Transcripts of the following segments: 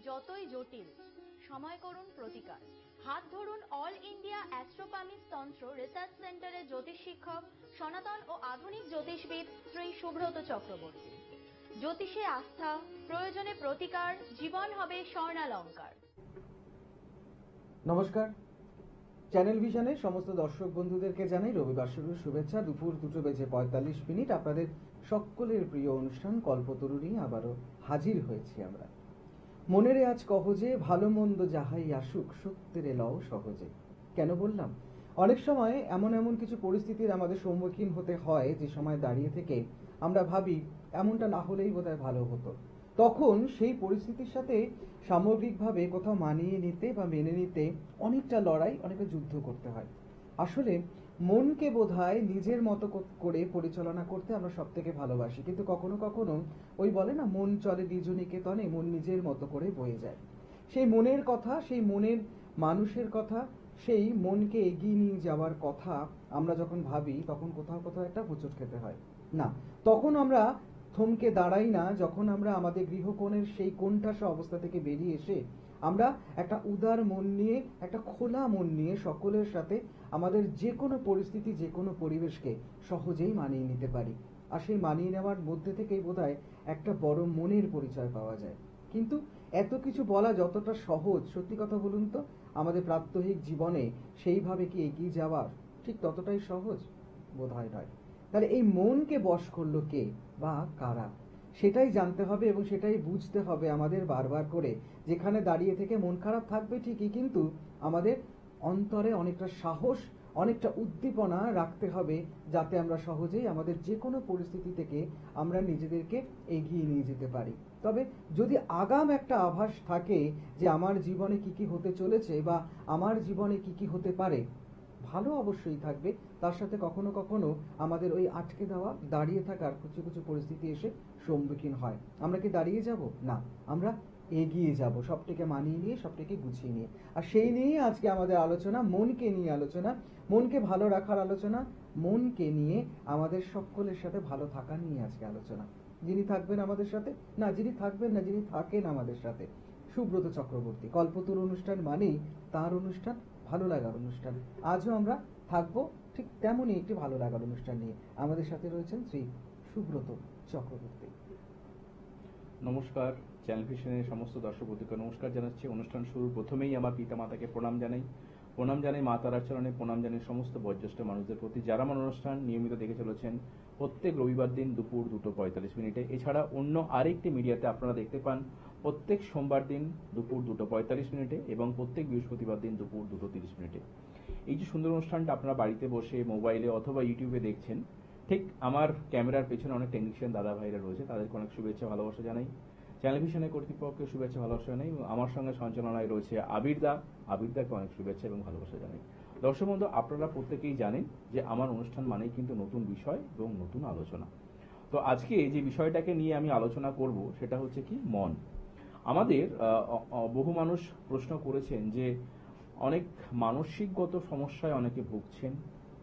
যতই জটিল, সময় করুন প্রতিকার। হাত ধরুন অল ইন্ডিয়া অ্যাস্ট্রোপামিস তন্ত্র রিসার্চ সেন্টারের জ্যোতিষ শিক্ষক, সনাতন ও আধুনিক জ্যোতিষবিদ শ্রী সুব্রত চক্রবর্তী। জ্যোতিষে আস্থা, প্রয়োজনে প্রতিকার, জীবন হবে স্বর্ণালঙ্কার। নমস্কার, চ্যানেল ভিশনের সমস্ত দর্শক বন্ধুদেরকে জানাই রবিবার শুরুর শুভেচ্ছা। দুপুর 2:45 আপনাদের সকলের প্রিয় অনুষ্ঠান কল্পতরু নিয়ে আবারও হাজির হয়েছি আমরা। মনেরে আজ কহ যে ভালো মন্দ যাহাই আসুক সত্যের লও সহজে। কেন বললাম? অনেক সময় এমন কিছু পরিস্থিতির আমাদের সম্মুখীন হতে হয় যে সময় দাঁড়িয়ে থেকে আমরা ভাবি এমনটা না হলেই বোধহয় ভালো হতো। তখন সেই পরিস্থিতির সাথে সামগ্রিকভাবে কোথাও মানিয়ে নিতে বা মেনে নিতে অনেকটা লড়াই, অনেকটা যুদ্ধ করতে হয়। আসলে মনকে বোধহয় নিজের মতো করে পরিচালনা করতে আমরা সব থেকে ভালোবাসি, কিন্তু কখনো কখনো ওই বলে না, মন চলে নিজ নিকেতনে, মন নিজের মতো করে বয়ে যায়। সেই মনের কথা, সেই মনের মানুষের কথা, সেই মনকে এগিয়ে নিয়ে যাওয়ার কথা আমরা যখন ভাবি তখন কোথাও একটা হোঁচট খেতে হয়। না, তখন আমরা থমকে দাঁড়াই না। যখন আমরা আমাদের গৃহকোণের সেই কোণঠাসা অবস্থা থেকে বেরিয়ে এসে আমরা একটা উদার মন নিয়ে, একটা খোলা মন নিয়ে সকলের সাথে আমাদের যে কোনো পরিস্থিতি, যে কোনো পরিবেশকে সহজেই মানিয়ে নিতে পারি। আর সেই মানিয়ে নেওয়ার মধ্যে থেকেই বোধহয় একটা বড় মনের পরিচয় পাওয়া যায়। কিন্তু এত কিছু বলা যতটা সহজ, সত্যি কথা বলুন তো, আমাদের প্রাত্যহিক জীবনে সেইভাবে কি এগিয়ে যাওয়ার ঠিক ততটাই সহজ? বোধহয় নয়। তাহলে এই মনকে বশ করলো কে বা কারা, সেটাই জানতে হবে এবং সেটাই বুঝতে হবে আমাদের বারবার করে। যেখানে দাঁড়িয়ে থেকে মন খারাপ থাকবে ঠিকই, কিন্তু আমাদের অন্তরে অনেকটা সাহস, অনেকটা উদ্দীপনা রাখতে হবে, যাতে আমরা সহজেই আমাদের যে কোনো পরিস্থিতি থেকে আমরা নিজেদেরকে এগিয়ে নিয়ে যেতে পারি। তবে যদি আগাম একটা আভাস থাকে যে আমার জীবনে কি কি হতে চলেছে বা আমার জীবনে কি কি হতে পারে, ভালো অবশ্যই থাকবে। তার সাথে কখনো কখনো আমাদের ওই আটকে দেওয়া, দাঁড়িয়ে থাকার কিছু পরিস্থিতি এসে সম্মুখীন হয়। আমরা কি দাঁড়িয়ে যাব? না, আমরা এগিয়ে যাব, সবটাকে মানিয়ে নিয়ে, সবটাকে গুছিয়ে নিয়ে। আর সেই নিয়েই আজকে আমাদের আলোচনা, মনকে নিয়ে আলোচনা, মনকে ভালো রাখার আলোচনা, মনকে নিয়ে আমাদের সকলের সাথে ভালো থাকা নিয়ে আজকে আলোচনা। যিনি থাকবেন আমাদের সাথে, না যিনি থাকবেন না, যিনি থাকেন আমাদের সাথে, সুব্রত চক্রবর্তী। কল্পতরু অনুষ্ঠান মানেই তার অনুষ্ঠান, ভালো লাগার অনুষ্ঠান। আজও আমরা থাকবো ঠিক তেমনই একটি ভালো লাগার অনুষ্ঠান নিয়ে। আমাদের সাথে রয়েছেন শ্রী সুব্রত চক্রবর্তী। নমস্কার, চ্যানেল ভিশনের সমস্ত দর্শক বন্ধুকে নমস্কার জানাচ্ছি। অনুষ্ঠান শুরুর প্রথমেই আমার পিতা মাতাকে প্রণাম জানাই মা তারার চরণে, প্রণাম জানাই সমস্ত বয়োজ্যেষ্ঠ মানুষদের প্রতি, যারা আমার অনুষ্ঠান নিয়মিত দেখে চলেছেন প্রত্যেক রবিবার দিন দুপুর 2:45। এছাড়া অন্য আরেকটি মিডিয়াতে আপনারা দেখতে পান প্রত্যেক সোমবার দিন দুপুর 2:45 এবং প্রত্যেক বৃহস্পতিবার দিন দুপুর 2:30। এই যে সুন্দর অনুষ্ঠানটা আপনারা বাড়িতে বসে মোবাইলে অথবা ইউটিউবে দেখছেন, ঠিক আমার ক্যামেরার পেছনে অনেক টেকনিশিয়ান দাদা ভাইরা রয়েছে, তাদেরকে অনেক শুভেচ্ছা ভালোবাসা জানাই। চ্যানেল ভিশনের কর্তৃপক্ষকে শুভেচ্ছা ভালোবাসা জানাই। আমার সঙ্গে সঞ্চালনায় রয়েছে আবিরদাকে অনেক শুভেচ্ছা এবং ভালোবাসা জানাই। দর্শক বন্ধু, আপনারা প্রত্যেকেই জানেন যে আমার অনুষ্ঠান মানেই কিন্তু নতুন বিষয় এবং নতুন আলোচনা। তো আজকে যে বিষয়টাকে নিয়ে আমি আলোচনা করব সেটা হচ্ছে কি, মন। আমাদের বহু মানুষ প্রশ্ন করেছেন যে অনেক মানসিকগত সমস্যায় অনেকে ভুগছেন,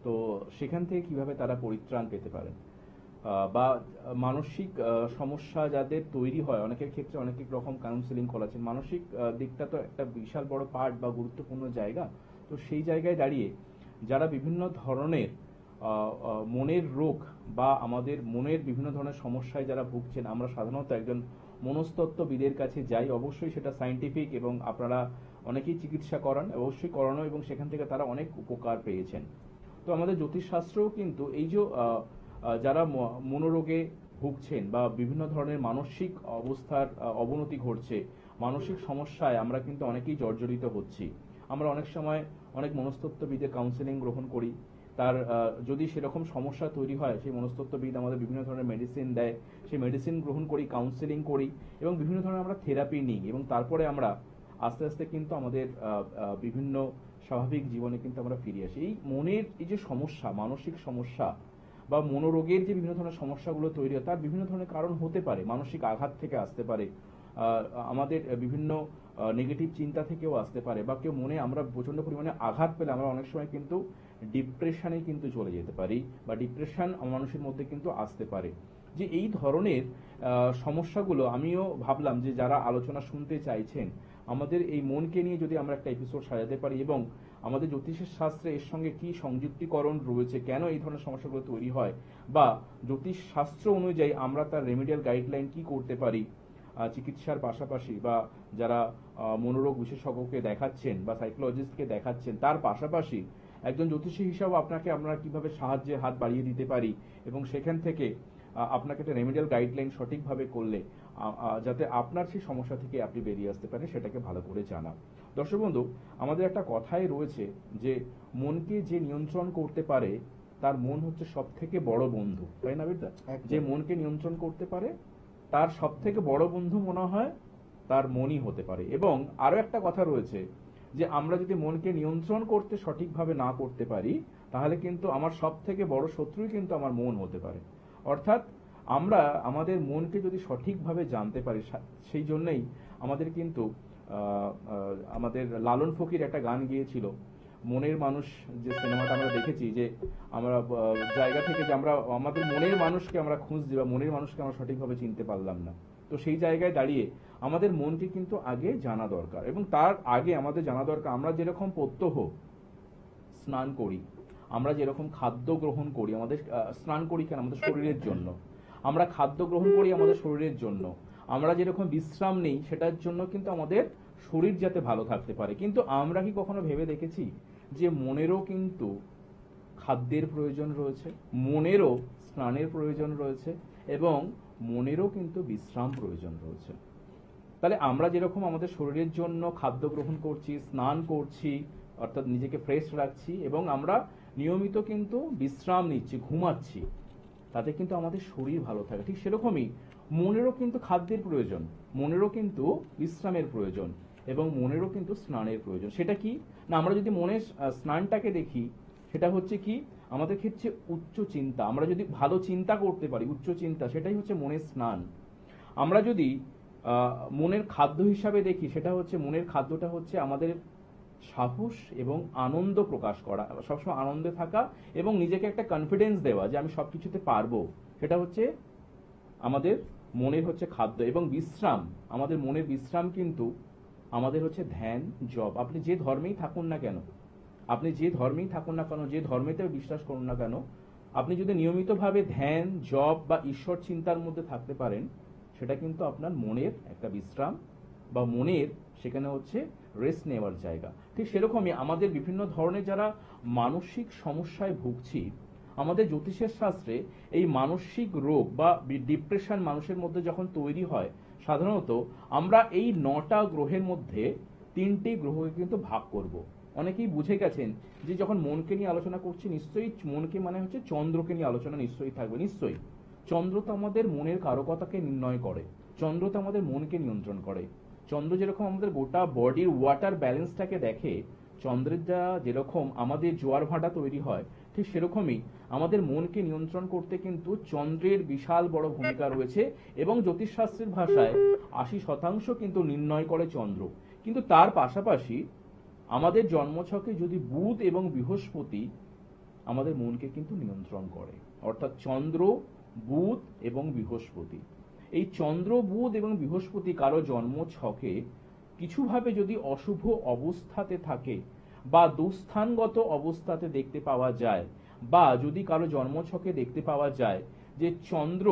তো সেখান থেকে কিভাবে তারা পরিত্রাণ পেতে পারেন, বা মানসিক সমস্যা যাদের তৈরি হয়, অনেকের ক্ষেত্রে অনেক রকম কাউন্সেলিং করাচ্ছেন। মানসিক দিকটা তো একটা বিশাল বড় পার্ট বা গুরুত্বপূর্ণ জায়গা। তো সেই জায়গায় দাঁড়িয়ে যারা বিভিন্ন ধরনের মনের রোগ বা আমাদের মনের বিভিন্ন ধরনের সমস্যায় যারা ভুগছেন, আমরা সাধারণত একজন মনস্তত্ত্ববিদের কাছে যাই। অবশ্যই সেটা সায়েন্টিফিক এবং আপনারা অনেকেই চিকিৎসা করান, অবশ্যই করানো, এবং সেখান থেকে তারা অনেক উপকার পেয়েছেন। তো আমাদের জ্যোতিষশাস্ত্রও কিন্তু এই যে যারা মনোরোগে ভুগছেন বা বিভিন্ন ধরনের মানসিক অবস্থার অবনতি ঘটছে, মানসিক সমস্যায় আমরা কিন্তু অনেকেই জর্জরিত হচ্ছি। আমরা অনেক সময় অনেক মনস্তত্ত্ববিদের কাউন্সেলিং গ্রহণ করি। তার যদি সেরকম সমস্যা তৈরি হয়, সেই মনস্তত্ত্ববিদ আমাদের বিভিন্ন ধরনের মেডিসিন দেয়, সেই মেডিসিন গ্রহণ করি, কাউন্সেলিং করি এবং বিভিন্ন ধরনের আমরা থেরাপি নিই, এবং তারপরে আমরা আস্তে আস্তে কিন্তু আমাদের বিভিন্ন স্বাভাবিক জীবনে কিন্তু আমরা ফিরে আসি। এই মনের এই যে সমস্যা, মানসিক সমস্যা বা মনোরোগের যে বিভিন্ন ধরনের সমস্যাগুলো তৈরি হয়, তার বিভিন্ন ধরনের কারণ হতে পারে। মানসিক আঘাত থেকে আসতে পারে, আমাদের বিভিন্ন নেগেটিভ চিন্তা থেকেও আসতে পারে, বা কেউ মনে আমরা প্রচন্ড পরিমাণে আঘাত পেলে আমরা অনেক সময় কিন্তু ডিপ্রেশনে কিন্তু চলে যেতে পারি, বা ডিপ্রেশন মানুষের মধ্যে কিন্তু আসতে পারে। যে এই ধরনের সমস্যাগুলো আমিও ভাবলাম যে যারা আলোচনা শুনতে চাইছেন আমাদের এই মনকে নিয়ে যদি আমরা একটা এপিসোড সাজাতে পারি এবং আমাদের জ্যোতিষের শাস্ত্রে এর সঙ্গে কি সংযুক্তিকরণ রয়েছে, কেন এই ধরনের সমস্যাগুলো তৈরি হয়, বা জ্যোতিষ শাস্ত্র অনুযায়ী আমরা তার রেমিডিয়াল গাইডলাইন কি করতে পারি চিকিৎসার পাশাপাশি, বা যারা মনোরোগ বিশেষজ্ঞকে দেখাচ্ছেন বা সাইকোলজিস্টকে দেখাচ্ছেন তার পাশাপাশি একজন জ্যোতিষী হিসাবে আপনাকে আমরা কিভাবে সাহায্যের হাত বাড়িয়ে দিতে পারি এবং সেখান থেকে আপনাকে একটা রেমিডিয়াল গাইডলাইন সঠিকভাবে করলে যাতে আপনার সেই সমস্যা থেকে আপনি বেরিয়ে আসতে পারেন সেটাকে ভালো করে জানা। দর্শক বন্ধু, আমাদের একটা কথাই রয়েছে যে মনকে যে নিয়ন্ত্রণ করতে পারে তার মন হচ্ছে সব থেকে বড় বন্ধু, তাই না বিদ্যা? যে মনকে নিয়ন্ত্রণ করতে পারে তার সব থেকে বড় বন্ধু মনে হয় তার মনই হতে পারে। এবং আরো একটা কথা রয়েছে যে আমরা যদি মনকে নিয়ন্ত্রণ করতে সঠিকভাবে না করতে পারি তাহলে কিন্তু আমার সব থেকে বড় শত্রুই কিন্তু আমার মন হতে পারে। অর্থাৎ আমরা আমাদের মনকে যদি সঠিকভাবে জানতে পারি, সেই জন্যই আমাদের কিন্তু আমাদের লালন ফকির একটা গান গিয়েছিল মনের মানুষ, যে সিনেমাটা আমরা দেখেছি, যে আমরা জায়গা থেকে যে আমরা আমাদের মনের মানুষকে আমরা খুঁজছি বা মনের মানুষকে আমরা সঠিকভাবে চিনতে পারলাম না, তো সেই জায়গায় দাঁড়িয়ে আমাদের মনকে কিন্তু আগে জানা দরকার। এবং তার আগে আমাদের জানা দরকার আমরা যেরকম প্রত্যহ স্নান করি, আমরা যেরকম খাদ্য গ্রহণ করি, আমাদের স্নান করি কেন? আমাদের শরীরের জন্য। আমরা খাদ্য গ্রহণ করি আমাদের শরীরের জন্য। আমরা যেরকম বিশ্রাম নেই সেটার জন্য কিন্তু আমাদের শরীর যাতে ভালো থাকতে পারে। কিন্তু আমরা কি কখনো ভেবে দেখেছি যে মনেরও কিন্তু খাদ্যের প্রয়োজন রয়েছে, মনেরও স্নানের প্রয়োজন রয়েছে এবং মনেরও কিন্তু বিশ্রাম প্রয়োজন রয়েছে। তাহলে আমরা যেরকম আমাদের শরীরের জন্য খাদ্য গ্রহণ করছি, স্নান করছি, অর্থাৎ নিজেকে ফ্রেশ রাখছি, এবং আমরা নিয়মিত কিন্তু বিশ্রাম নিচ্ছি, ঘুমাচ্ছি, তাতে কিন্তু আমাদের শরীর ভালো থাকে। ঠিক সেরকমই মনেরও কিন্তু খাদ্যের প্রয়োজন, মনেরও কিন্তু বিশ্রামের প্রয়োজন এবং মনেরও কিন্তু স্নানের প্রয়োজন। সেটা কি না, আমরা যদি মনের স্নানটাকে দেখি সেটা হচ্ছে কি আমাদের ক্ষেত্রে উচ্চ চিন্তা। আমরা যদি ভালো চিন্তা করতে পারি, উচ্চ চিন্তা, সেটাই হচ্ছে মনের স্নান। আমরা যদি মনের খাদ্য হিসাবে দেখি সেটা হচ্ছে মনের খাদ্যটা হচ্ছে আমাদের সাহস এবং আনন্দ প্রকাশ করা, সবসময় আনন্দে থাকা এবং নিজেকে একটা কনফিডেন্স দেওয়া যে আমি সবকিছুতে পারবো, সেটা হচ্ছে আমাদের মনের হচ্ছে খাদ্য। এবং বিশ্রাম, আমাদের মনের বিশ্রাম কিন্তু আমাদের হচ্ছে ধ্যান, জপ। আপনি যে ধর্মেই থাকুন না কেন, আপনি যে ধর্মেই থাকুন না কেন, যে ধর্মেতে বিশ্বাস করুন না কেন, আপনি যদি নিয়মিতভাবে ধ্যান, জপ বা ঈশ্বর চিন্তার মধ্যে থাকতে পারেন, সেটা কিন্তু আপনার মনের একটা বিশ্রাম বা মনের সেখানে হচ্ছে রেস্ট নেওয়ার জায়গা। ঠিক সেরকমই আমাদের বিভিন্ন ধরনের যারা মানসিক সমস্যায় ভুগছি, আমাদের জ্যোতিষের শাস্ত্রে এই মানসিক রোগ বা ডিপ্রেশন মানুষের মধ্যে যখন তৈরি হয়, সাধারণত আমরা এই 9টা গ্রহের মধ্যে 3টি গ্রহকে কিন্তু ভাগ করব। অনেকেই বুঝে গেছেন যে যখন মনকে নিয়ে আলোচনা করছি নিশ্চয়ই মনকে মানে হচ্ছে চন্দ্রকে নিয়ে আলোচনা নিশ্চয়ই থাকবে। নিশ্চয়ই চন্দ্র তো আমাদের মনের কারকতাকে নির্ণয় করে, চন্দ্র তো আমাদের মনকে নিয়ন্ত্রণ করে। চন্দ্র যেরকম আমাদের গোটা বডির ওয়াটার ব্যালেন্সটাকে দেখে, চন্দ্রের যা যেরকম আমাদের জোয়ার ভাটা তৈরি হয়, ঠিক সেরকমই আমাদের মনকে নিয়ন্ত্রণ করতে কিন্তু চন্দ্রের বিশাল বড় ভূমিকা রয়েছে। এবং জ্যোতিষশাস্ত্রের ভাষায় 80% কিন্তু নির্ণয় করে চন্দ্র। কিন্তু তার পাশাপাশি আমাদের জন্মছকে যদি বুধ এবং বৃহস্পতি আমাদের মনকে কিন্তু নিয়ন্ত্রণ করে, অর্থাৎ চন্দ্র, বুধ এবং বৃহস্পতি, এই চন্দ্র, বুধ এবং বৃহস্পতি কারো জন্মছকে কিছুভাবে যদি অশুভ অবস্থাতে থাকে বা দুস্থানগত অবস্থাতে দেখতে পাওয়া যায়, বা যদি কারো জন্মছকে দেখতে পাওয়া যায় যে চন্দ্র,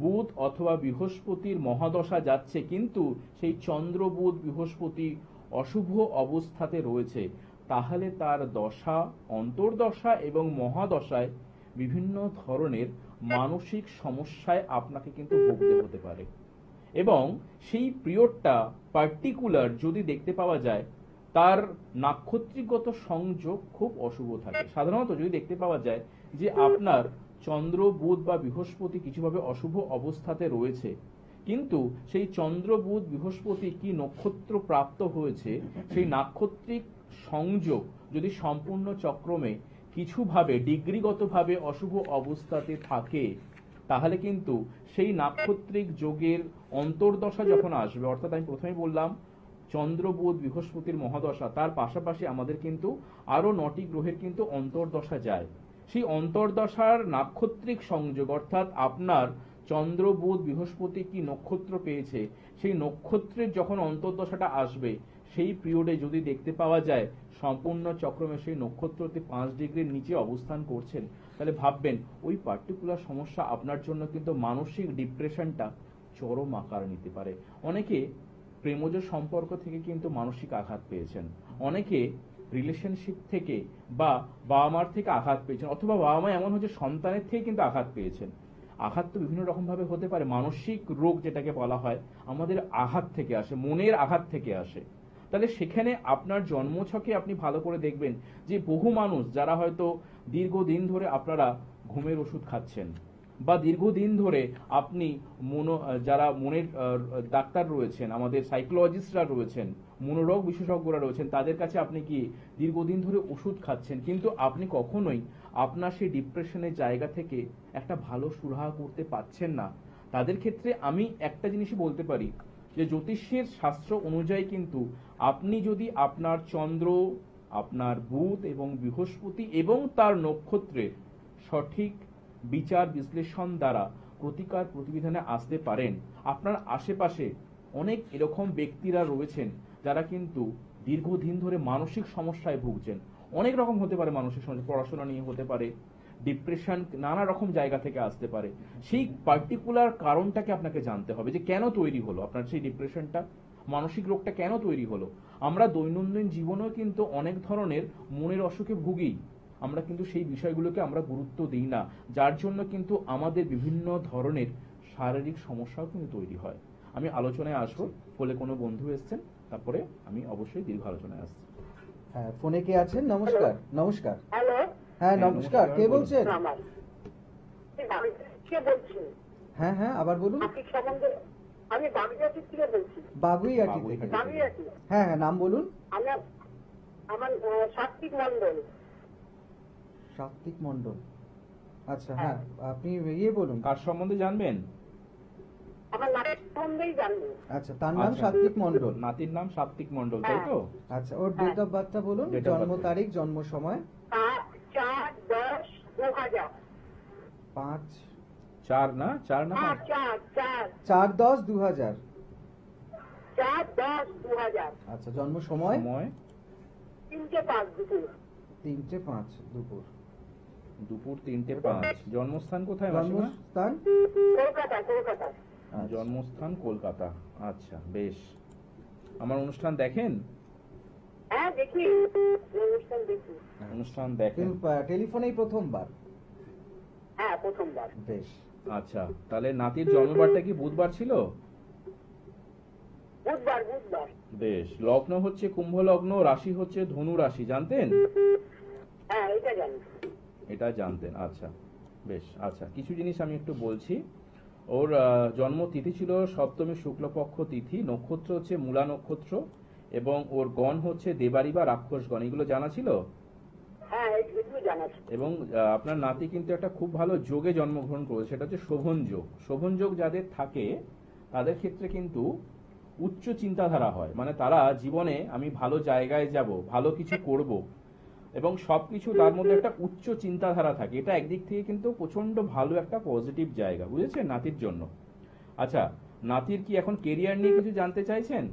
বুধ অথবা বৃহস্পতির মহাদশা যাচ্ছে কিন্তু সেই চন্দ্র, বুধ, বৃহস্পতি অশুভ অবস্থাতে রয়েছে, তাহলে তার দশা, অন্তর্দশা এবং মহাদশায় বিভিন্ন ধরনের মানসিক সমস্যায় আপনাকে কিন্তু ভুগতে হতে পারে। এবং সেই পিরিয়ডটা পার্টিকুলার যদি দেখতে পাওয়া যায় তার নাক্ষত্রিকগত সংযোগ খুব অশুভ থাকে। সাধারণত যদি দেখতে পাওয়া যায় যে আপনার চন্দ্র, বুধ বা বৃহস্পতি কিছুভাবে অশুভ অবস্থাতে রয়েছে, কিন্তু সেই চন্দ্র, বুধ, বৃহস্পতি কি নক্ষত্র প্রাপ্ত হয়েছে, সেই নাক্ষত্রিক সংযোগ যদি সম্পূর্ণ চক্রমে কিছুভাবে ডিগ্রিগতভাবে অশুভ অবস্থাতে থাকে, তাহলে কিন্তু সেই নাক্ষত্রিক যোগের অন্তর্দশা যখন আসবে, অর্থাৎ আমি প্রথমেই বললাম চন্দ্র, বুধ, বৃহস্পতির মহাদশা, তার পাশাপাশি আমাদের কিন্তু আরো 9টি গ্রহের কিন্তু অন্তর্দশা যায়। সেই অন্তর্দশার নাক্ষত্রিক সংযোগ অর্থাৎ আপনার চন্দ্র বুধ বৃহস্পতি কি নক্ষত্র পেয়েছে, সেই নক্ষত্রের যখন অন্তর্দশাটা আসবে সেই পিরিয়ডে যদি দেখতে পাওয়া যায় সম্পূর্ণ চক্রমে সেই নক্ষত্রতে 5 ডিগ্রির নিচে অবস্থান করছেন, তাহলে ভাববেন ওই পার্টিকুলার সমস্যা আপনার জন্য কিন্তু মানসিক ডিপ্রেশনটা চরম আকার নিতে পারে। অনেকে প্রেমজ সম্পর্ক থেকে কিন্তু মানসিক আঘাত পেয়েছেন, অনেকে রিলেশনশিপ থেকে বা বাবা মার থেকে আঘাত পেয়েছেন, অথবা বাবা মা এমন হচ্ছে সন্তানের থেকে কিন্তু আঘাত পেয়েছেন। আঘাত তো বিভিন্ন রকম ভাবে হতে পারে, মানসিক রোগ যেটাকে বলা হয় আমাদের আঘাত থেকে আসে, মনের আঘাত থেকে আসে। তাহলে সেখানে আপনার জন্মছকে আপনি ভালো করে দেখবেন যে বহু মানুষ যারা হয়তো দীর্ঘদিন ধরে আপনারা ঘুমের ওষুধ খাচ্ছেন বা দীর্ঘদিন ধরে আপনি যারা মনের ডাক্তার রয়েছেন, আমাদের সাইকোলজিস্টরা রয়েছেন, মনোরোগ বিশেষজ্ঞরা রয়েছেন, তাদের কাছে আপনি কি দীর্ঘদিন ধরে ওষুধ খাচ্ছেন, কিন্তু আপনি কখনোই আপনার সেই ডিপ্রেশনের জায়গা থেকে একটা ভালো সুরাহা করতে পারছেন না। তাদের ক্ষেত্রে আমি একটা জিনিসই বলতে পারি যে জ্যোতিষের শাস্ত্র অনুযায়ী কিন্তু আপনি যদি আপনার চন্দ্র, আপনার বুধ এবং বৃহস্পতি এবং তার নক্ষত্রের সঠিক বিচার বিশ্লেষণ দ্বারা প্রতিকার প্রতিবিধানে আসতে পারেন, আপনার আশেপাশে অনেক এরকম ব্যক্তিরা রয়েছেন যারা কিন্তু দীর্ঘদিন ধরে মানসিক সমস্যায় ভুগছেন। অনেক রকম হতে পারে মানসিক সমস্যা, পড়াশোনা নিয়ে হতে পারে, ডিপ্রেশন নানা রকম জায়গা থেকে আসতে পারে। সেই পার্টিকুলার কারণটাকে আপনাকে জানতে হবে যে কেন তৈরি হলো আপনার সেই ডিপ্রেশনটা, মানসিক রোগটা কেন তৈরি হলো। আমরা দৈনন্দিন জীবনেও কিন্তু অনেক ধরনের মনের অসুখে ভুগি, আমরা কিন্তু সেই বিষয়গুলোকে আমরা গুরুত্ব দিই না, যার জন্য কিন্তু আমাদের বিভিন্ন ধরনের শারীরিক সমস্যাও কিন্তু তৈরি হয়। আমি আলোচনায় আসবো, বলে কোনো বন্ধু এসছেন, তারপরে আমি অবশ্যই দীর্ঘ আলোচনায় আসছি। হ্যাঁ, ফোনে কে আছেন? নমস্কার। নমস্কার। হ্যালো, হ্যাঁ নমস্কার, কে বলছেন? আমার কে বলছেন? হ্যাঁ হ্যাঁ, আবার বলুন। আপনি সম্বন্ধে আমি বাগুইয়াটি থেকে বলছি। বাগুইয়াটি থেকে? বাগুইয়াটি। হ্যাঁ হ্যাঁ, নাম বলুন। আমার সাত্বিক মন্ডল। সাত্বিক মন্ডল, আচ্ছা। হ্যাঁ, আপনি ইয়ে বলুন, কার সম্বন্ধে জানবেন? আমার নামের সম্বন্ধেই জানবো। আচ্ছা, তার নাম আচ্ছা। সাত্বিক মন্ডল। নাতির নাম সাত্বিক মন্ডল, তাই তো? আচ্ছা, ওর ডেট অফ বার্থটা বলুন, Date of জন্ম birth। তারিখ, জন্ম সময়। 4/10/2000। 4 না 4/10/2000। 4/10/2000। আচ্ছা, জন্ম সময়? সময় 3:05 দুপুর। 3:05 দুপুর। দুপুর 3:05। জন্মস্থান কোথায় মাসিমা? জন্মস্থান? কলকাতা। আচ্ছা। জন্মস্থান কলকাতা। আচ্ছা, বেশ। আমার অনুষ্ঠান দেখেন? হ্যাঁ, দেখি অনুষ্ঠান দেখি। অনুষ্ঠান দেখেন? কিন্তু টেলিফোনেই প্রথমবার? হ্যাঁ, প্রথমবার। বেশ। আচ্ছা, তাহলে নাতির জন্মবারটা কি বুধবার ছিল? বুধবার। বেশ। লগ্ন হচ্ছে কুম্ভ লগ্ন, রাশি হচ্ছে ধনু রাশি, জানতেন? হ্যাঁ, এটা জানি। এটা জানতেন, আচ্ছা বেশ। আচ্ছা, কিছু জিনিস আমি একটু বলছি। ওর জন্ম তিথি ছিল সপ্তমী শুক্লপক্ষ তিথি, নক্ষত্র হচ্ছে মূলা নক্ষত্র, এবং ওর গণ হচ্ছে দেবারি বা রাক্ষস গণ, এগুলো জানা ছিল? হ্যাঁ, এগুলো জানা ছিল। এবং আপনার নাতি কিন্তু একটা খুব ভালো যোগে জন্মগ্রহণ করেছে, সেটা হচ্ছে শোভন যোগ। শোভন যোগ যাদের থাকে তাদের ক্ষেত্রে কিন্তু উচ্চ চিন্তাধারা হয়, মানে তারা জীবনে আমি ভালো জায়গায় যাব, ভালো কিছু করব, এবং সবকিছু তার মধ্যে একটা উচ্চ চিন্তাধারা থাকে। এটা একদিক থেকে কিন্তু প্রচন্ড ভালো একটা পজিটিভ জায়গা, বুঝেছেন, নাতির জন্য। আচ্ছা, নাতির কি এখন কেরিয়ার নিয়ে কিছু জানতে চাইছেন?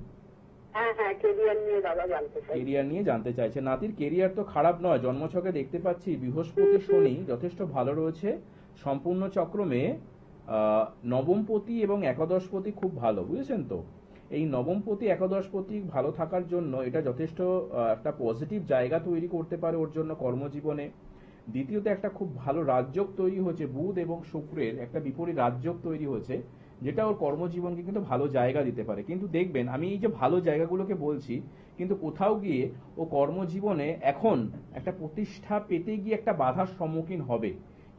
হ্যাঁ, কেরিয়ার নিয়ে দাদা জানতে চাই। কেরিয়ার নিয়ে জানতে চাইছে। নাতির কেরিয়ার তো খারাপ নয়, জন্মছকে দেখতে পাচ্ছি বৃহস্পতি শনি যথেষ্ট ভালো রয়েছে, সম্পূর্ণ চক্রমে নবমপতি এবং একাদশপতি খুব ভালো, বুঝেছেন তো। এই নবমপতি একাদশপতি ভালো থাকার জন্য এটা যথেষ্ট একটা পজিটিভ জায়গা তৈরি করতে পারে ওর জন্য কর্মজীবনে। দ্বিতীয়ত একটা খুব ভালো রাজযোগ তৈরি হয়েছে, বুধ এবং শুক্রের একটা বিপরীত রাজযোগ তৈরি হয়েছে, যেটা ওর কর্মজীবনকে কিন্তু ভালো জায়গা দিতে পারে। কিন্তু দেখবেন আমি এই যে ভালো জায়গাগুলোকে বলছি, কিন্তু কোথাও গিয়ে ও কর্মজীবনে এখন একটা প্রতিষ্ঠা পেতে গিয়ে একটা বাধার সম্মুখীন হবে।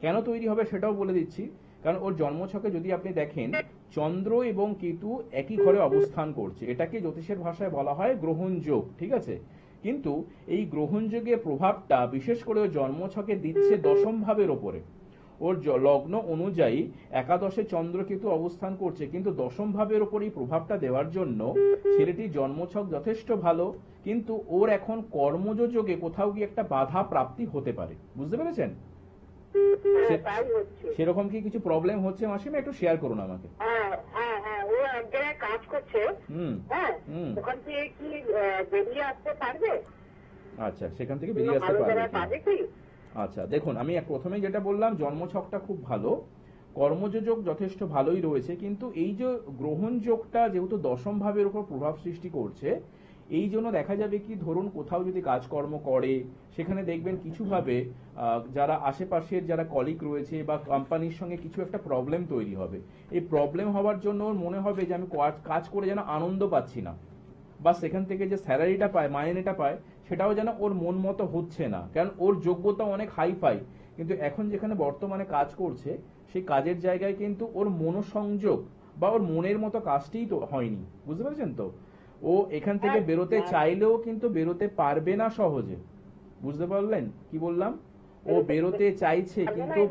কেন তৈরি হবে সেটাও বলে দিচ্ছি। কারণ ওর জন্মছকে যদি আপনি দেখেন চন্দ্র এবং কেতু একই ঘরে অবস্থান করছে, এটাকে জ্যোতিষের ভাষায় বলা হয় গ্রহণ যোগ, ঠিক আছে। কিন্তু এই গ্রহণ যোগের প্রভাবটা বিশেষ করে ওর জন্মছকে দিচ্ছে দশম ভাবের ওপরে। ওর লগ্ন অনুযায়ী একাদশে চন্দ্রকেতু অবস্থান করছে, কিন্তু দশম ভাবের ওপর এই প্রভাবটা দেওয়ার জন্য ছেলেটির জন্মছক যথেষ্ট ভালো, কিন্তু ওর এখন কর্মযোগে কোথাও গিয়ে একটা বাধা প্রাপ্তি হতে পারে, বুঝতে পেরেছেন? সে- তাই হচ্ছে। সেরকম কি কিছু প্রবলেম হচ্ছে মাসিমা, একটু শেয়ার করুন আমাকে। হ্যাঁ, ও এক জায়গায় কাজ করছে। হুম হ্যাঁ, হুম ওখান থেকে কি বেরিয়ে আসতে পারবে? আচ্ছা, সেখান থেকে বেরিয়ে আসতে ভালো পারবে জায়গায় কি? পাবে কি? আচ্ছা দেখুন, আমি প্রথমেই যেটা বললাম, জন্মছকটা খুব ভালো, কর্মযোগ যথেষ্ট ভালোই রয়েছে, কিন্তু এই যে গ্রহণযোগটা যেহেতু দশম ভাবের উপর প্রভাব সৃষ্টি করছে, এই জন্য দেখা যাবে কি, ধরুন কোথাও যদি কাজকর্ম করে, সেখানে দেখবেন কিছুভাবে যারা আশেপাশের যারা কলিগ রয়েছে বা কোম্পানির সঙ্গে কিছু একটা প্রবলেম তৈরি হবে। এই প্রবলেম হওয়ার জন্য ওর মনে হবে যে আমি কাজ করে যেন আনন্দ পাচ্ছি না, বা সেখান থেকে যে স্যালারিটা পায়, মাইনেটা পায়, সেটাও যেন ওর মন মতো হচ্ছে না, কারণ ওর যোগ্যতা অনেক হাই ফাই, কিন্তু এখন যেখানে বর্তমানে কাজ করছে সেই কাজের জায়গায় কিন্তু ওর মনোসংযোগ বা ওর মনের মতো কাজটিই তো হয়নি। বুঝতে পারছেন তো? ও এখান থেকে বেরোতে চাইলেও কিন্তু বেরোতে পারবে না সহজে। বুঝতে পারলেন কি বললাম? ও বেরোতে চাইছে কিন্তু,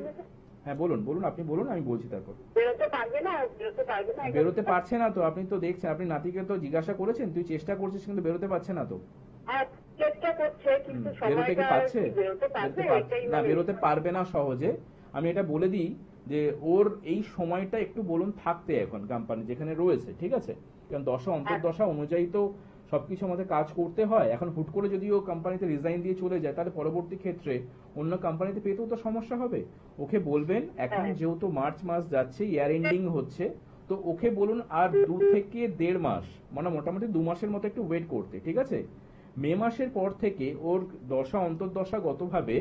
হ্যাঁ বলুন বলুন, আপনি বলুন, আমি বলছি তারপর। বেরোতে পারবে না, বেরোতে পারবে না। বেরোতে পারছে না তো, আপনি তো দেখছেন, আপনি নাতিকে তো জিজ্ঞাসা করেছেন, তুই চেষ্টা করছিস কিন্তু বেরোতে পারছে না তো। হ্যাঁ, চেষ্টা করছে, কিন্তু বেরোতে কি সময়টা পারছে? বেরোতে পারবে এটাই না, মানে- বেরোতে পারবে না সহজে। আমি এটা বলে দিই যে ওর এই সময়টা একটু বলুন থাকতে এখন কোম্পানি যেখানে রয়েছে, ঠিক আছে? কারণ দশা অন্তর্দশা অনুযায়ী তো সবকিছু আমাদের কাজ করতে হয়। এখন হুট করে যদি ও কোম্পানিতে রিজাইন দিয়ে চলে যায়, তাহলে পরবর্তী ক্ষেত্রে অন্য কোম্পানিতে পেতেও তো সমস্যা হবে। ওকে বলবেন এখন যেহেতু মার্চ মাস যাচ্ছে, ইয়ার এন্ডিং হচ্ছে, তো ওকে বলুন আর 2 থেকে 1.5 মাস, মানে মোটামুটি 2 মাসের মতো একটু ওয়েট করতে, ঠিক আছে? মে মাসের পর থেকে ওর দশা অন্তর্দশাগতভাবে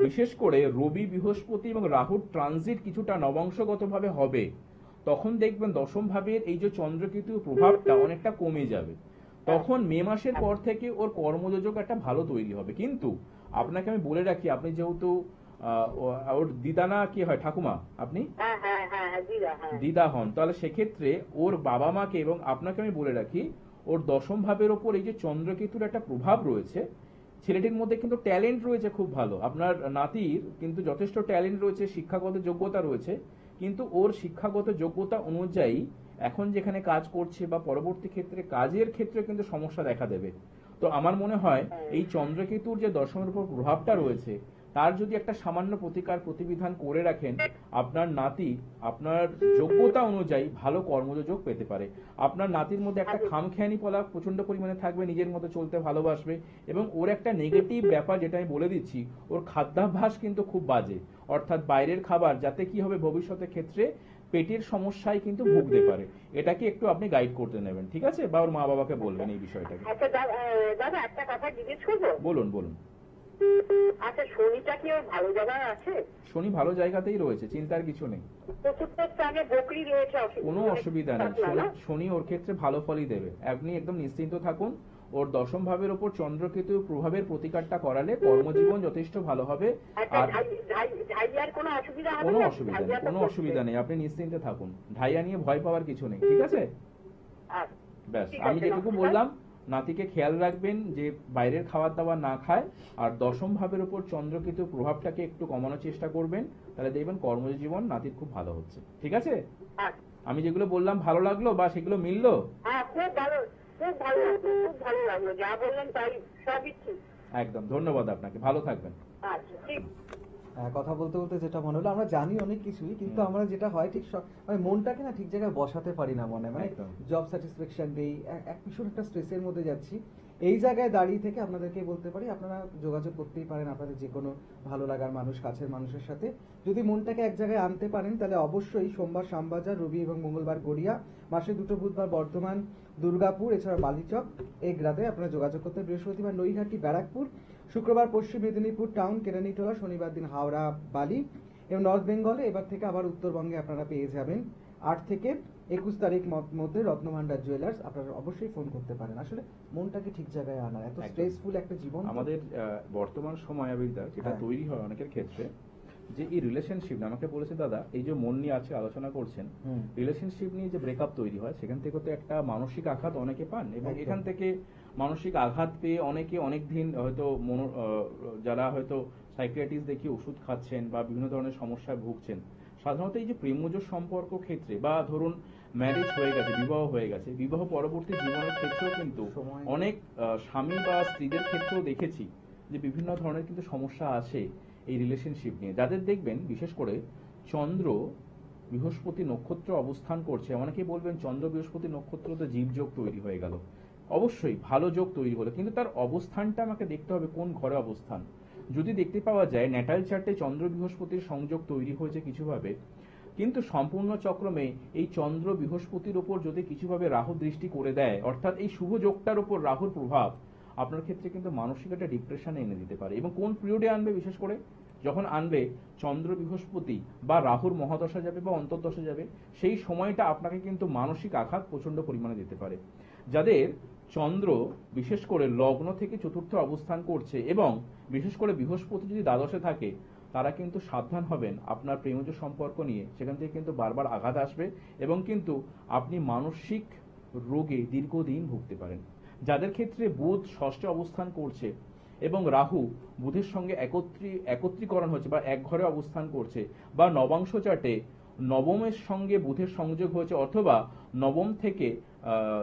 বিশেষ করে রবি, বৃহস্পতি এবং রাহুর ট্রানজিট কিছুটা নবাংশগতভাবে হবে। তখন দেখবেন দশম ভাবের এই যে চন্দ্রকেতু প্রভাবটা অনেকটা কমে যাবে। তখন মে মাসের পর থেকে ওর কর্মযোগ একটা ভালো তৈরি হবে। কিন্তু আপনাকে আমি বলে রাখি, আপনি যেহেতু ওর দিদা না কি হয়, ঠাকুমা আপনি হ্যাঁ হ্যাঁ হ্যাঁ হ্যাঁ, দিদা, হ্যাঁ। দিদা হন, তাহলে সেক্ষেত্রে ওর বাবা মাকে এবং আপনাকে আমি বলে রাখি, ওর দশম ভাবের ওপর এই যে চন্দ্রকেতুর একটা প্রভাব রয়েছে, ছেলেটির মধ্যে কিন্তু ট্যালেন্ট রয়েছে খুব ভালো। আপনার নাতির কিন্তু যথেষ্ট ট্যালেন্ট রয়েছে, শিক্ষাগত যোগ্যতা রয়েছে, কিন্তু ওর শিক্ষাগত যোগ্যতা অনুযায়ী এখন যেখানে কাজ করছে বা পরবর্তী ক্ষেত্রে কাজের ক্ষেত্রে কিন্তু সমস্যা দেখা দেবে। তো আমার মনে হয় এই চন্দ্রকেতুর যে দশমের উপর প্রভাবটা রয়েছে, তার যদি একটা সামান্য প্রতিবিধান করে রাখেন, আপনার নাতি আপনার যোগ্যতা অনুযায়ী ভালো কর্মযোগ পেতে পারে। আপনার নাতির মধ্যে একটা খামখেয়ানি পলা প্রচন্ড পরিমাণে থাকবে, নিজের মতো চলতে ভালোবাসবে, এবং ওর একটা নেগেটিভ ব্যাপার যেটা আমি বলে দিচ্ছি, ওর খাদ্যাভ্যাস কিন্তু খুব বাজে, অর্থাৎ বাইরের খাবার, যাতে কি হবে ভবিষ্যতের ক্ষেত্রে পেটের সমস্যায় কিন্তু ভুগতে পারে। এটাকে একটু আপনি গাইড করতে নেবেন, ঠিক আছে? বা ওর মা বাবাকে বলবেন এই বিষয়টাকে। আচ্ছা দাদা, একটা কথা জিজ্ঞেস করবো? বলুন বলুন। আচ্ছা, শনিটা কি ওর ভালো জায়গায় আছে? শনি ভালো জায়গাতেই রয়েছে, চিন্তার কিছু নেই, চতুর্থ স্থানে বকরি রয়েছে, কোনো অসুবিধা নেই। শনি ওর ক্ষেত্রে ভালো ফলই দেবে, আপনি একদম নিশ্চিন্ত থাকুন। ওর দশম ভাবের ওপর চন্দ্রকেতু প্রভাবের প্রতিকারটা করালে কর্মজীবন যথেষ্ট ভালো হবে। আর কোনো অসুবিধা হবে কোনো না? অসুবিধা নেই, ঢাইয়া তো কোনো করছে। অসুবিধা নেই, আপনি নিশ্চিন্তে থাকুন। ঢাইয়া নিয়ে ভয় পাওয়ার কিছু নেই, ঠিক আছে? আচ্ছা, ব্যাস, ঠিক আমি আছে, যেটুকু নমস্কার। বললাম, নাতিকে খেয়াল রাখবেন যে বাইরের খাবার দাবার না খায়, আর দশম ভাবের উপর চন্দ্রকেতু প্রভাবটাকে একটু কমানোর চেষ্টা করবেন, তাহলে দেখবেন কর্মজীবন নাতির খুব ভালো হচ্ছে, ঠিক আছে? আচ্ছা। আমি যেগুলো বললাম ভালো লাগলো বা সেগুলো মিললো? হ্যাঁ, খুব ভালো, খুব ভালো লাগলো, খুব ভালো লাগলো, যা বললেন তাই সবই ঠিক। একদম, ধন্যবাদ আপনাকে, ভালো থাকবেন। আচ্ছা, ঠিক। কথা বলতে বলতে যেটা মনে হলো, আমরা জানি অনেক কিছুই, কিন্তু আমরা যেটা হয় ঠিক মানে মনটাকে না ঠিক জায়গায় বসাতে পারি না মনে, মানে একদম। জব স্যাটিসফ্যাকশন নেই, এক ভীষণ একটা স্ট্রেসের মধ্যে যাচ্ছি। এই জায়গায় দাঁড়িয়ে থেকে আপনাদেরকে বলতে পারি, আপনারা যোগাযোগ করতেই পারেন আপনাদের যে কোনো ভালো লাগার মানুষ, কাছের মানুষের সাথে। যদি মনটাকে এক জায়গায় আনতে পারেন, তাহলে অবশ্যই সোমবার শ্যামবাজার, রবি এবং মঙ্গলবার গড়িয়া, মাসে 2 বুধবার বর্ধমান, দুর্গাপুর, এছাড়া বালিচক, এগরাতে আপনারা যোগাযোগ করতে। বৃহস্পতিবার নৈহাটি, ব্যারাকপুর, শুক্রবার পশ্চিম মেদিনীপুর টাউন, কেরানীটোলা, শনিবার দিন হাওড়া, বালি এবং নর্থ বেঙ্গলে। এবার থেকে আবার উত্তরবঙ্গে আপনারা পেয়ে যাবেন 8 থেকে 21 তারিখ মধ্যে রত্নভান্ডার জুয়েলার্স। আপনারা অবশ্যই ফোন করতে পারেন। আসলে মনটাকে ঠিক জায়গায় আনা, এত একদম। স্ট্রেসফুল একটা জীবন তো। আমাদের বর্তমান সময় আবির্দা যেটা হ্যাঁ। তৈরি হয় অনেকের ক্ষেত্রে, যে এই রিলেশনশিপ, আমাকে বলেছে দাদা এই যে মন নিয়ে আজকে আলোচনা করছেন, রিলেশনশিপ নিয়ে যে ব্রেকআপ তৈরি হয়, সেখান থেকে তো একটা মানসিক আঘাত অনেকে পান, এবং একদম। এখান থেকে মানসিক আঘাত পেয়ে অনেকে অনেক দিন হয়তো যারা হয়তো সাইকিয়াট্রিস্ট দেখিয়ে ওষুধ খাচ্ছেন বা বিভিন্ন ধরনের সমস্যায় ভুগছেন। সাধারণত এই যে প্রেমজ সম্পর্ক ক্ষেত্রে, বা ধরুন ম্যারেজ হয়ে গেছে, বিবাহ হয়ে গেছে, বিবাহ পরবর্তী জীবনের ক্ষেত্রেও কিন্তু অনেক স্বামী বা স্ত্রীদের ক্ষেত্রেও দেখেছি যে বিভিন্ন ধরনের কিন্তু সমস্যা আসে, এই রিলেশনশিপ নিয়ে। যাদের দেখবেন বিশেষ করে চন্দ্র বৃহস্পতি নক্ষত্র অবস্থান করছে, অনেকেই বলবেন চন্দ্র বৃহস্পতি নক্ষত্র তো জীবযোগ তৈরি হয়ে গেল। অবশ্যই ভালো যোগ তৈরি হলো, কিন্তু তার অবস্থানটা আমাকে দেখতে হবে কোন ঘরে অবস্থান। যদি দেখতে পাওয়া যায় ন্যাটাল চার্টে চন্দ্র বৃহস্পতির সংযোগ তৈরি হয়েছে কিছুভাবে, কিন্তু সম্পূর্ণ চক্রমে এই চন্দ্র বৃহস্পতির উপর যদি কিছুভাবে রাহু দৃষ্টি করে দেয়, অর্থাৎ এই শুভ যোগটার উপর রাহুর প্রভাব আপনার ক্ষেত্রে কিন্তু মানসিক একটা ডিপ্রেশনে এনে দিতে পারে। এবং কোন পিরিয়ডে আনবে, বিশেষ করে যখন আনবে চন্দ্র বৃহস্পতি বা রাহুর মহাদশা যাবে বা অন্তর্দশা যাবে, সেই সময়টা আপনাকে কিন্তু মানসিক আঘাত প্রচন্ড পরিমাণে দিতে পারে। যাদের চন্দ্র বিশেষ করে লগ্ন থেকে চতুর্থ অবস্থান করছে এবং বিশেষ করে বৃহস্পতি যদি দ্বাদশে থাকে, তারা কিন্তু সাবধান হবেন আপনার প্রেমজ সম্পর্ক নিয়ে। সেখান থেকে কিন্তু বারবার আঘাত আসবে এবং কিন্তু আপনি মানসিক রোগে দীর্ঘদিন ভুগতে পারেন। যাদের ক্ষেত্রে বুধ ষষ্ঠে অবস্থান করছে এবং রাহু বুধের সঙ্গে একত্রীকরণ হচ্ছে বা এক ঘরে অবস্থান করছে, বা নবাংশ চার্টে নবমের সঙ্গে বুধের সংযোগ হয়েছে, অথবা নবম থেকে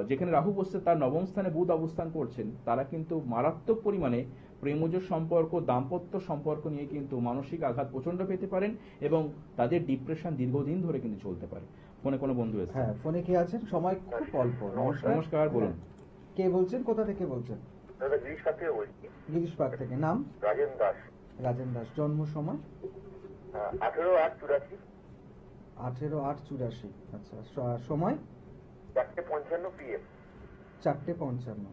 যেখানে রাহু বসছে তার নবম স্থানে বুধ অবস্থান করছেন, তারা কিন্তু মারাত্মক পরিমাণে প্রেমজ সম্পর্ক, দাম্পত্য সম্পর্ক নিয়ে কিন্তু মানসিক আঘাত প্রচন্ড পেতে পারেন এবং তাদের ডিপ্রেশন দীর্ঘদিন ধরে কিন্তু চলতে পারে। ফোনে কোনো বন্ধু এসেছে? হ্যাঁ, ফোনে কে আছেন? সময় খুব অল্প। নমস্কার, বলুন। কে বলছেন, কোথা থেকে বলছেন? দাদা গিরিশ পাক থেকে বলছি। গিরিশ পাক থেকে। নাম? রাজেন দাস। রাজেন দাস। জন্ম সময়? 18/8/84। 18/8/84। আচ্ছা, সময়? 4:55 PM। 4:55।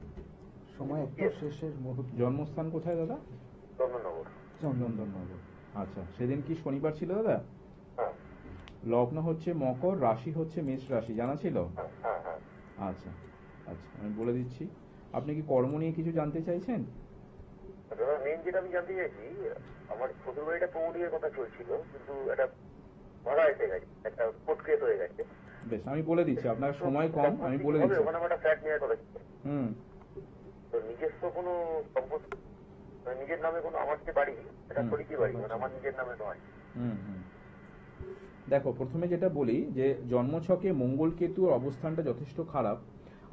সময় একটু শেষের মুহূর্ত। জন্মস্থান কোথায় দাদা? চন্দননগর। চন্দননগর। আচ্ছা, সেদিন কি শনিবার ছিল দাদা? হ্যাঁ লগ্ন হচ্ছে মকর, রাশি হচ্ছে মেষ রাশি, জানা ছিল? হ্যাঁ হ্যাঁ। আচ্ছা আচ্ছা, আমি বলে দিচ্ছি। আপনি কি কর্ম নিয়ে কিছু জানতে চাইছেন? দাদা মেন যেটা আমি জানতে চাইছি, আমার শ্বশুর বাড়িটা প্রমোটিংয়ের কথা চলছিল, কিন্তু এটা ভাড়া এসে গেছে, একটা কোর্ট কেস হয়ে গেছে। বেশ, আমি বলে দিচ্ছি, আপনার সময় কম, আমি বলে দিচ্ছি। ওখানে আমার একটা ফ্ল্যাট নেওয়ার কথা ছিল। হুম। তো নিজস্ব কোনো সম্পত্তি, মানে নিজের নামে কোনো, আমার যে বাড়ি এটা শরিকি বাড়ি, মানে আমার নিজের নামে নয়। হুম হুম। দেখো, প্রথমে যেটা বলি যে জন্মছকে মঙ্গল কেতুর অবস্থানটা যথেষ্ট খারাপ।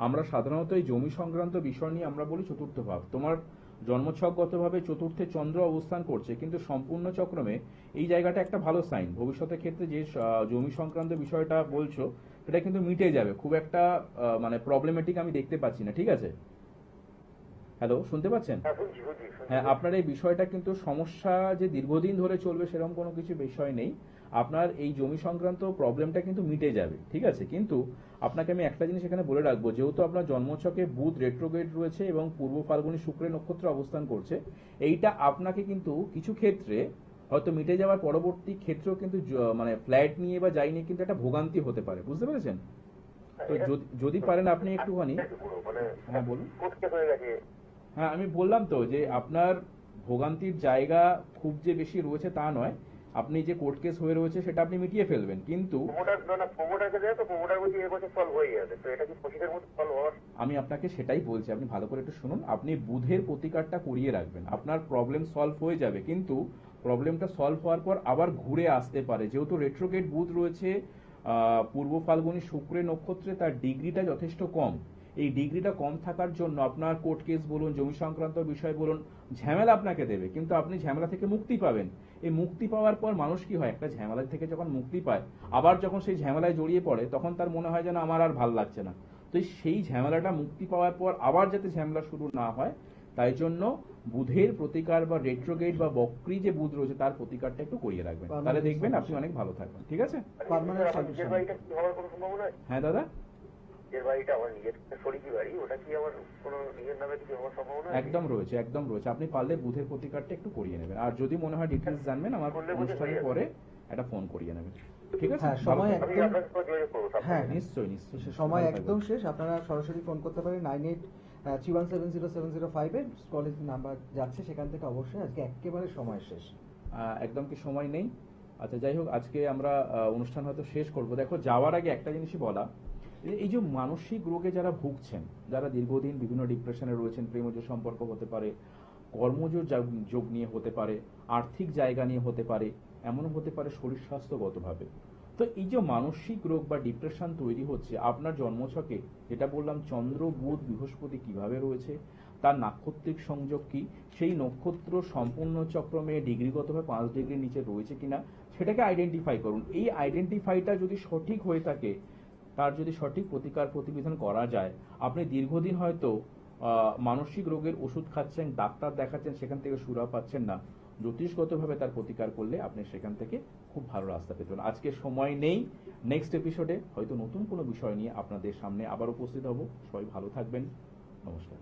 আমরা সাধারণত এই জমি সংক্রান্ত বিষয় নিয়ে আমরা বলি চতুর্থ ভাব। তোমার জন্মছকগতভাবে চতুর্থে চন্দ্র অবস্থান করছে, কিন্তু সম্পূর্ণ চক্রমে এই জায়গাটা একটা ভালো সাইন। ভবিষ্যতের ক্ষেত্রে যে জমি সংক্রান্ত বিষয়টা বলছো সেটা কিন্তু মিটে যাবে, খুব একটা মানে প্রবলেমেটিক আমি দেখতে পাচ্ছি না। ঠিক আছে? হ্যালো, শুনতে পাচ্ছেন? হ্যাঁ শুনছি শুনছি। হ্যাঁ, আপনার এই বিষয়টা কিন্তু সমস্যা যে দীর্ঘদিন ধরে চলবে সেরকম কোনো কিছু বিষয় নেই। আপনার এই জমি সংক্রান্ত প্রবলেমটা কিন্তু মিটে যাবে। ঠিক আছে? কিন্তু আপনাকে আমি একটা জিনিস এখানে বলে রাখবো, যেহেতু আপনার জন্মছকে বুধ রেট্রোগ্রেড রয়েছে এবং পূর্ব ফাল্গুনী শুক্রের নক্ষত্র অবস্থান করছে, এইটা আপনাকে কিন্তু কিছু ক্ষেত্রে হয়তো মিটে যাওয়ার পরবর্তী ক্ষেত্রেও কিন্তু মানে ফ্ল্যাট নিয়ে বা যাই নিয়ে কিন্তু একটা ভোগান্তি হতে পারে। বুঝতে পেরেছেন? তো যদি পারেন আপনি একটুখানি। হ্যাঁ বলুন। কোর্ট কেস হয়ে গেছে। হ্যাঁ, আমি বললাম তো যে আপনার ভোগান্তির জায়গা খুব যে বেশি রয়েছে তা নয়। আপনি যে কোর্ট কেস হয়ে রয়েছে সেটা আপনি মিটিয়ে ফেলবেন, কিন্তু প্রমোটারকে দেয় তো প্রমোটার বলছি এবছর সলভ হয়ে যাবে, তো এটা কি পঁচিশের মধ্যে সলভ হওয়ার? আমি আপনাকে সেটাই বলছি, আপনি ভালো করে একটু শুনুন। আপনি বুধের প্রতিকারটা করিয়ে রাখবেন, আপনার প্রবলেম সলভ হয়ে যাবে। কিন্তু প্রবলেমটা সলভ হওয়ার পর আবার ঘুরে আসতে পারে, যেহেতু রেট্রোগ্রেড বুধ রয়েছে পূর্ব ফাল্গুনী শুক্রের নক্ষত্রে, তার ডিগ্রিটা যথেষ্ট কম। এই ডিগ্রিটা কম থাকার জন্য আপনার কোর্ট কেস বলুন, জমি সংক্রান্ত বিষয় বলুন, ঝামেলা আপনাকে দেবে, কিন্তু আপনি ঝামেলা থেকে মুক্তি পাবেন। এই মুক্তি পাওয়ার পর মানুষ কি হয়, একটা ঝামেলা থেকে যখন মুক্তি পায়, আবার যখন সেই ঝামেলায় জড়িয়ে পড়ে তখন তার মনে হয় যেন আমার আর ভাল লাগছে না। তো সেই ঝামেলাটা মুক্তি পাওয়ার পর আবার যাতে ঝামেলা শুরু না হয়, তাই জন্য বুধের প্রতিকার বা রেট্রোগ্রেড বা বক্রী যে বুধ রয়েছে তার প্রতিকারটা একটু করিয়ে রাখবেন, তাহলে দেখবেন আপনি অনেক ভালো থাকবেন। ঠিক আছে? নিজের বাড়িটা কি হওয়ার কোনো সম্ভাবনা আছে? হ্যাঁ দাদা, নিজের বাড়িটা আমার নিজের শরিকি বাড়ি, ওটা কি আমার কোনো নিজের নামে কিছু হওয়ার সম্ভাবনা আছে? একদম রয়েছে, একদম রয়েছে। আপনি পারলে বুধের প্রতিকারটা একটু করিয়ে নেবেন, আর যদি মনে হয় ডিটেলস জানবেন আমার অনুষ্ঠানের পরে একটা ফোন করিয়ে নেবেন। ঠিক আছে? হ্যাঁ, সময় আমি একদম। আপনার সাথে যোগাযোগ করবো। হ্যাঁ, নিশ্চয়ই নিশ্চয়ই। সময় একদম শেষ। আপনারা সরাসরি ফোন করতে পারেন 9831707005 এর কলেজ নাম্বার যাচ্ছে, সেখান থেকে। অবশ্যই আজকে একেবারে সময় শেষ। একদম কি সময় নেই? আচ্ছা, যাই হোক, আজকে আমরা অনুষ্ঠান হয়তো শেষ করব। দেখো, যাওয়ার আগে একটা জিনিসই বলা, এই যে মানসিক রোগে যারা ভুগছেন, যারা দীর্ঘদিন বিভিন্ন ডিপ্রেশনে রয়েছেন, প্রেমজ সম্পর্ক হতে পারে, কর্মজ যোগ নিয়ে হতে পারে, আর্থিক জায়গা নিয়ে হতে পারে, এমনও হতে পারে শরীর স্বাস্থ্যগতভাবে। তো এই যে মানসিক রোগ বা ডিপ্রেশন তৈরি হচ্ছে আপনার জন্মছকে, যেটা বললাম চন্দ্র বুধ বৃহস্পতি কিভাবে রয়েছে, তার নাক্ষত্রিক সংযোগ কি, সেই নক্ষত্র সম্পূর্ণ চক্রমে ডিগ্রিগতভাবে 5 ডিগ্রির নিচে রয়েছে কিনা সেটাকে আইডেন্টিফাই করুন। এই আইডেন্টিফাইটা যদি সঠিক হয়ে থাকে, তার যদি সঠিক প্রতিকার প্রতিবিধান করা যায়, আপনি দীর্ঘদিন হয়তো মানসিক রোগের ওষুধ খাচ্ছেন, ডাক্তার দেখাচ্ছেন, সেখান থেকে সুরাহা পাচ্ছেন না, জ্যোতিষগতভাবে তার প্রতিকার করলে আপনি সেখান থেকে খুব ভালো রাস্তা পেতে পারেন। আজকে সময় নেই, নেক্সট এপিসোডে হয়তো নতুন কোনো বিষয় নিয়ে আপনাদের সামনে আবার উপস্থিত হব। সবাই ভালো থাকবেন, নমস্কার।